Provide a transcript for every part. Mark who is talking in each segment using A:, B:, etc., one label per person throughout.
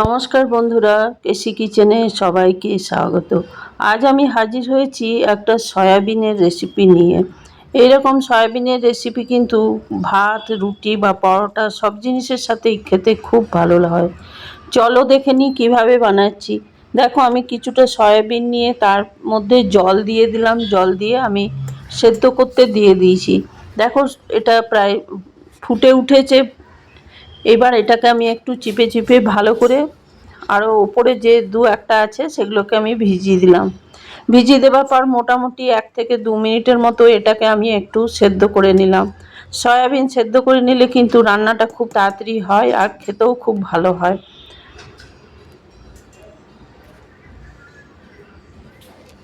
A: নমস্কার বন্ধুরা, কেসি কিচেনে সবাইকে স্বাগত। আজ আমি হাজির হয়েছি একটা সয়াবিনের রেসিপি নিয়ে। এইরকম সয়াবিনের রেসিপি কিন্তু ভাত, রুটি বা পরোটা সব জিনিসের সাথেই খেতে খুব ভালো হয়। চলো দেখে নিই কীভাবে বানাচ্ছি। দেখো, আমি কিছুটা সয়াবিন নিয়ে তার মধ্যে জল দিয়ে দিলাম। জল দিয়ে আমি সেদ্ধ করতে দিয়ে দিয়েছি। দেখো, এটা প্রায় ফুটে উঠেছে। এবার এটাকে আমি একটু চিপে চিপে ভালো করে আরও ওপরে যে দু একটা আছে সেগুলোকে আমি ভিজিয়ে দিলাম। ভিজিয়ে দেওয়ার পর মোটামুটি 1 থেকে 2 মিনিটের মতো এটাকে আমি একটু সেদ্ধ করে নিলাম। সয়াবিন সেদ্ধ করে নিলে কিন্তু রান্নাটা খুব তাড়াতাড়ি হয় আর খেতেও খুব ভালো হয়।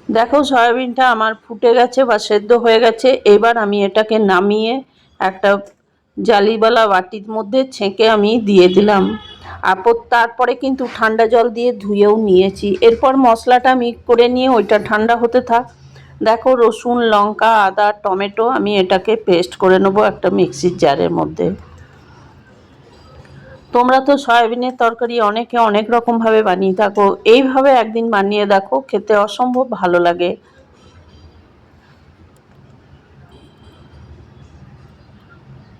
A: দেখো, সয়াবিনটা আমার ফুটে গেছে বা সেদ্ধ হয়ে গেছে। এবার আমি এটাকে নামিয়ে একটা জালিওয়ালা বাটির মধ্যে ছেঁকে আমি দিয়ে দিলাম। তারপরে কিন্তু ঠান্ডা জল দিয়ে ধুয়েও নিয়েছি। এরপর মশলাটা আমি করে নিয়ে ওইটা ঠান্ডা হতে থাক। দেখো, রসুন, লঙ্কা, আদা, টমেটো আমি এটাকে পেস্ট করে নেবো একটা মিক্সির জারের মধ্যে। তোমরা তো সয়াবিনের তরকারি অনেকে অনেক রকমভাবে বানিয়ে থাকো। এইভাবে একদিন বানিয়ে দেখো, খেতে অসম্ভব ভালো লাগে।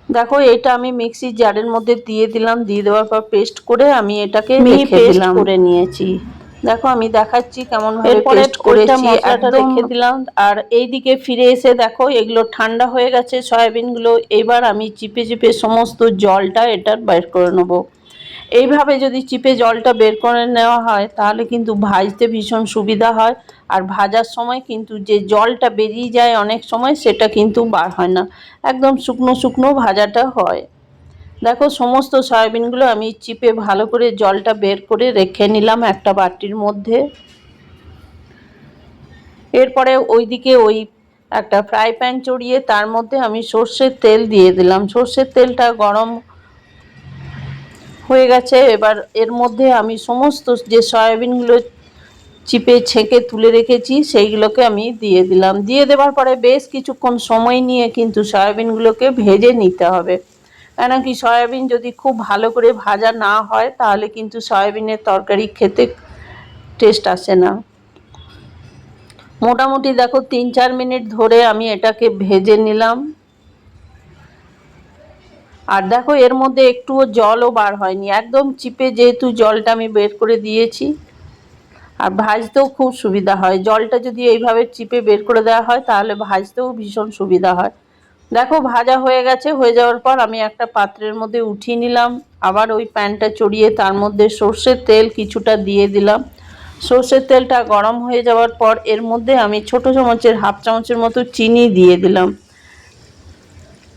A: দেখো, এটা আমি মিক্সির জারের মধ্যে দিয়ে দিলাম। দিয়ে দেওয়ার পর পেস্ট করে আমি এটাকে রেখে দিলাম, করে নিয়েছি। দেখো, আমি দেখাচ্ছি কেমন ভাবে পেস্ট করেছি। মশলাটা রেখে দিলাম। আর এইদিকে ফিরে এসে দেখো, এগুলো ঠান্ডা হয়ে গেছে সয়াবিনগুলো। এবার আমি চিপে চিপে সমস্ত জলটা এটার বের করে নেবো। এইভাবে যদি চিপে জলটা বের করে নেওয়া হয় তাহলে কিন্তু ভাজতে ভীষণ সুবিধা হয়। আর ভাজার সময় কিন্তু যে জলটা বেরিয়ে যায় অনেক সময়, সেটা কিন্তু বার হয় না। একদম শুকনো শুকনো ভাজাটা হয়। দেখো, সমস্ত সয়াবিনগুলো আমি চিপে ভালো করে জলটা বের করে রেখে নিলাম একটা বাটির মধ্যে। এরপরে ওইদিকে একটা ফ্রাই প্যান চড়িয়ে তার মধ্যে আমি সর্ষের তেল দিয়ে দিলাম। সর্ষের তেলটা গরম হয়ে গেছে। এবার এর মধ্যে আমি সমস্ত যে সয়াবিনগুলো চিপে ছেঁকে তুলে রেখেছি সেইগুলোকে আমি দিয়ে দিলাম। দিয়ে দেওয়ার পরে বেশ কিছুক্ষণ সময় নিয়ে কিন্তু সয়াবিনগুলোকে ভেজে নিতে হবে। কেন কি, সয়াবিন যদি খুব ভালো করে ভাজা না হয় তাহলে কিন্তু সয়াবিনের তরকারি খেতে টেস্ট আসে না। মোটামুটি দেখো 3-4 মিনিট ধরে আমি এটাকে ভেজে নিলাম। আর দেখো, এর মধ্যে একটুও জলও বার হয়নি। একদম চিপে যেহেতু জলটা আমি বের করে দিয়েছি, আর ভাজতেও খুব সুবিধা হয়। জলটা যদি এইভাবে চিপে বের করে দেওয়া হয় তাহলে ভাজতেও ভীষণ সুবিধা হয়। দেখো, ভাজা হয়ে গেছে। হয়ে যাওয়ার পর আমি একটা পাত্রের মধ্যে উঠিয়ে নিলাম। আবার ওই প্যানটা চড়িয়ে তার মধ্যে সর্ষের তেল কিছুটা দিয়ে দিলাম। সর্ষের তেলটা গরম হয়ে যাওয়ার পর এর মধ্যে আমি ছোট চামচের 1/2 চামচের মতো চিনি দিয়ে দিলাম।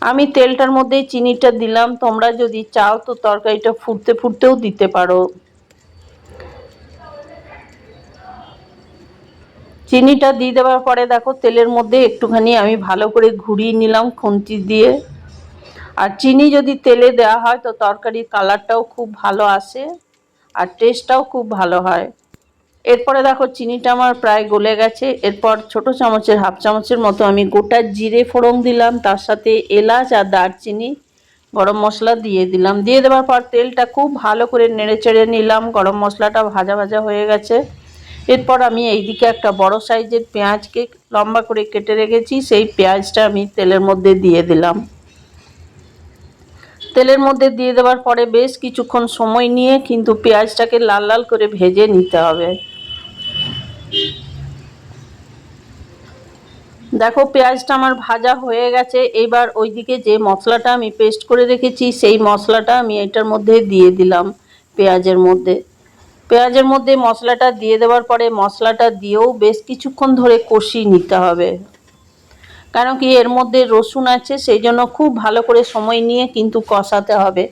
A: আমি তেলটার মধ্যেই চিনিটা দিলাম। তোমরা যদি চাও তো তরকারিটা ফুটতে ফুটতেও দিতে পারো। চিনিটা দিয়ে দেওয়ার পরে দেখো, তেলের মধ্যে একটুখানি আমি ভালো করে ঘুরিয়ে নিলাম খুন্তি দিয়ে। আর চিনি যদি তেলে দেওয়া হয় তো তরকারির কালারটাও খুব ভালো আসে আর টেস্টটাও খুব ভালো হয়। এরপরে দেখো, চিনিটা আমার প্রায় গলে গেছে। এরপর ছোট চামচের 1/2 চামচের মতো আমি গোটা জিরে ফোড়ন দিলাম। তার সাথে এলাচ আর দারচিনি, গরম মশলা দিয়ে দিলাম। দিয়ে দেওয়ার পর তেলটা খুব ভালো করে নেড়ে চেড়ে নিলাম। গরম মশলাটা ভাজা ভাজা হয়ে গেছে। এরপর আমি এইদিকে একটা বড় সাইজের পেঁয়াজকে লম্বা করে কেটে রেখেছি, সেই পেঁয়াজটা আমি তেলের মধ্যে দিয়ে দিলাম। তেলের মধ্যে দিয়ে দেওয়ার পরে বেশ কিছুক্ষণ সময় নিয়ে কিন্তু পেঁয়াজটাকে লাল লাল করে ভেজে নিতে হবে। দেখো, পেঁয়াজটা আমার ভাজা হয়ে গেছে। এবার ওইদিকে যে মশলাটা আমি পেস্ট করে রেখেছি সেই মশলাটা আমি এটার মধ্যে দিয়ে দিলাম। পেঁয়াজের মধ্যে মশলাটা দিয়ে দেওয়ার পরে মশলাটা দিয়েও বেশ কিছুক্ষণ ধরে কষিয়ে নিতে হবে। কারণ কি, এর মধ্যে রসুন আছে, সেই জন্য খুব ভালো করে সময় নিয়ে কিন্তু কষাতে হবে।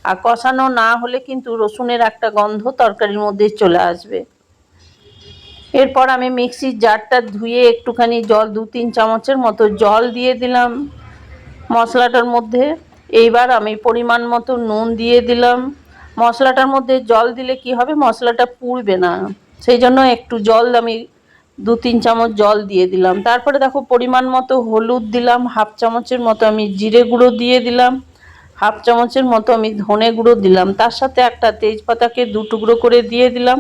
A: আর কষানো না হলে কিন্তু রসুনের একটা গন্ধ তরকারির মধ্যে চলে আসবে। এরপর আমি মিক্সির জারটা ধুয়ে একটুখানি জল 2-3 চামচের মতো জল দিয়ে দিলাম মশলাটার মধ্যে। এইবার আমি পরিমাণ মতো নুন দিয়ে দিলাম। মশলাটার মধ্যে জল দিলে কি হবে, মশলাটা পুড়বে না। সেই জন্য একটু জল আমি 2-3 চামচ জল দিয়ে দিলাম। তারপরে দেখো, পরিমাণ মতো হলুদ দিলাম। 1/2 চামচের মতো আমি জিরে গুঁড়ো দিয়ে দিলাম। হাফ চামচের মতো আমি ধনে গুঁড়ো দিলাম, তার সাথে একটা তেজপাতাকে 2 টুকরো করে দিয়ে দিলাম।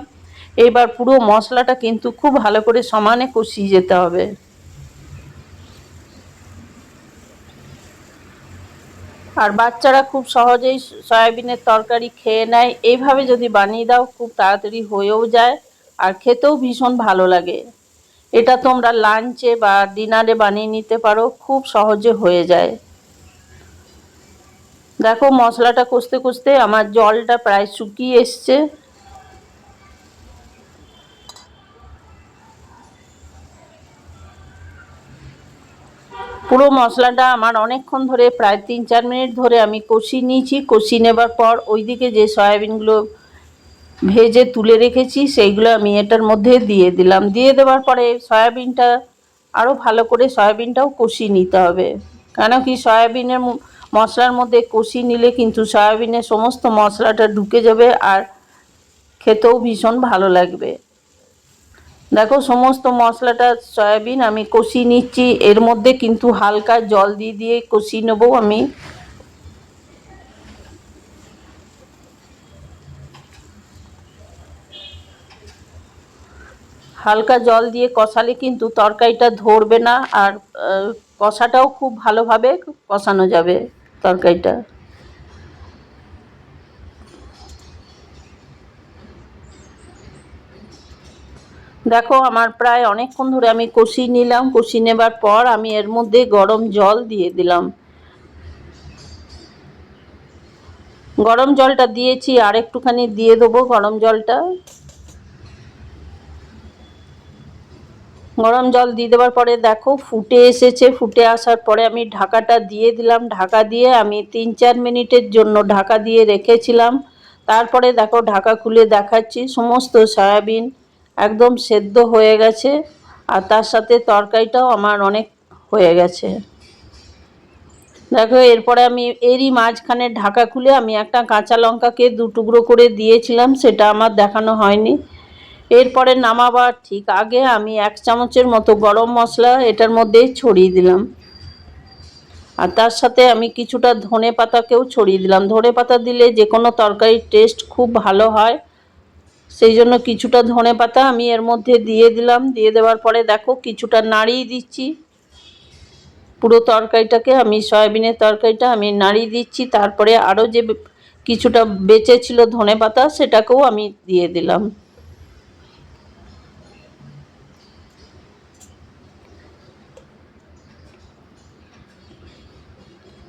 A: এবার পুরো মশলাটা কিন্তু খুব ভালো করে সমানে কষিয়ে যেতে হবে। আর বাচ্চারা খুব সহজেই সয়াবিনের তরকারি খেয়ে নেয়। এইভাবে যদি বানিয়ে দাও খুব তাড়াতাড়ি হয়েও যায় আর খেতেও ভীষণ ভালো লাগে। এটা তোমরা লাঞ্চে বা ডিনারে বানিয়ে নিতে পারো, খুব সহজে হয়ে যায়। দেখো মশলাটা কষতে কষতে আমার জলটা প্রায় শুকিয়ে এসছে। পুরো মশলাটা আমার অনেকক্ষণ ধরে প্রায় 3-4 মিনিট ধরে আমি কষিয়ে নিয়েছি। কষিয়ে নেবার পর ওইদিকে যে সয়াবিনগুলো ভেজে তুলে রেখেছি সেইগুলো আমি এটার মধ্যে দিয়ে দিলাম। দিয়ে দেওয়ার পরে সয়াবিনটা আরও ভালো করে সয়াবিনটাও কষিয়ে নিতে হবে, কেন কি সয়াবিনের মশলার মধ্যে কষিয়ে নিলে কিন্তু সয়াবিনের সমস্ত মশলাটা ঢুকে যাবে আর খেতেও ভীষণ ভালো লাগবে। দেখো সমস্ত মশলাটা সয়াবিন আমি কষিয়ে নিচ্ছি। এর মধ্যে কিন্তু হালকা জল দিয়ে দিয়ে কষিয়ে নেবো আমি। হালকা জল দিয়ে কষালে কিন্তু তরকারিটা ধরবে না আর কষাটাও খুব ভালোভাবে কষানো যাবে তরকারিটা। দেখো আমার প্রায় অনেকক্ষণ ধরে আমি কষিয়ে নিলাম। কষিয়ে নেবার পর আমি এর মধ্যে গরম জল দিয়ে দিলাম। গরম জলটা দিয়েছি, আর একটুখানি দিয়ে দেবো গরম জলটা। গরম জল দিয়ে দেওয়ার পরে দেখো ফুটে এসেছে। ফুটে আসার পরে আমি ঢাকাটা দিয়ে দিলাম। ঢাকা দিয়ে আমি 3-4 মিনিটের জন্য ঢাকা দিয়ে রেখেছিলাম। তারপরে দেখো ঢাকা খুলে দেখাচ্ছি, সমস্ত সয়াবিন একদম সেদ্ধ হয়ে গেছে আর তার সাথে তরকারিটাও আমার অনেক হয়ে গেছে। দেখো এরপরে আমি এরই মাঝখানে ঢাকা খুলে আমি একটা কাঁচা লঙ্কাকে 2 টুকরো করে দিয়েছিলাম, সেটা আমার দেখানো হয়নি। এরপরে নামাবার ঠিক আগে আমি 1 চামচের মতো গরম মশলা এটার মধ্যে ছড়িয়ে দিলাম আর তার সাথে আমি কিছুটা ধনে পাতাকেও ছড়িয়ে দিলাম। ধনে পাতা দিলে যে কোনো তরকারির টেস্ট খুব ভালো হয়, সেই জন্য কিছুটা ধনে পাতা আমি এর মধ্যে দিয়ে দিলাম। দিয়ে দেওয়ার পরে দেখো কিছুটা নাড়িয়ে দিচ্ছি পুরো তরকারিটাকে। আমি সয়াবিনের তরকারিটা আমি নাড়িয়ে দিচ্ছি। তারপরে আরও যে কিছুটা বেঁচে ছিল ধনে পাতা সেটাকেও আমি দিয়ে দিলাম।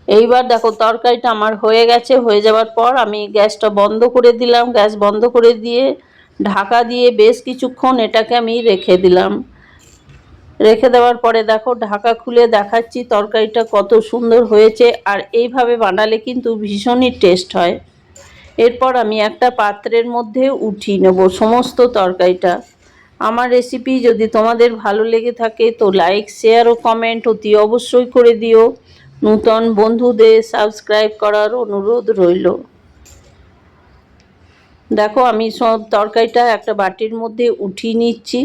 A: এইবার দেখো তরকারিটা আমার হয়ে গেছে। হয়ে যাওয়ার পর আমি গ্যাসটা বন্ধ করে দিলাম। গ্যাস বন্ধ করে দিয়ে ঢাকা দিয়ে বেশ কিছুক্ষণ এটাকে আমি রেখে দিলাম। রেখে দেওয়ার পরে দেখো ঢাকা খুলে দেখাচ্ছি তরকারিটা কত সুন্দর হয়েছে আর এইভাবে বানালে কিন্তু ভীষণই টেস্ট হয়। এরপর আমি একটা পাত্রের মধ্যে উঠিয়ে নেব সমস্ত তরকারিটা। আমার রেসিপি যদি তোমাদের ভালো লেগে থাকে তো লাইক শেয়ার ও কমেন্ট অতি অবশ্যই করে দিও। নূতন বন্ধুদের সাবস্ক্রাইব করার অনুরোধ রইল। দেখো আমি সব তরকারিটা একটা বাটির মধ্যে উঠিয়ে নিচ্ছি।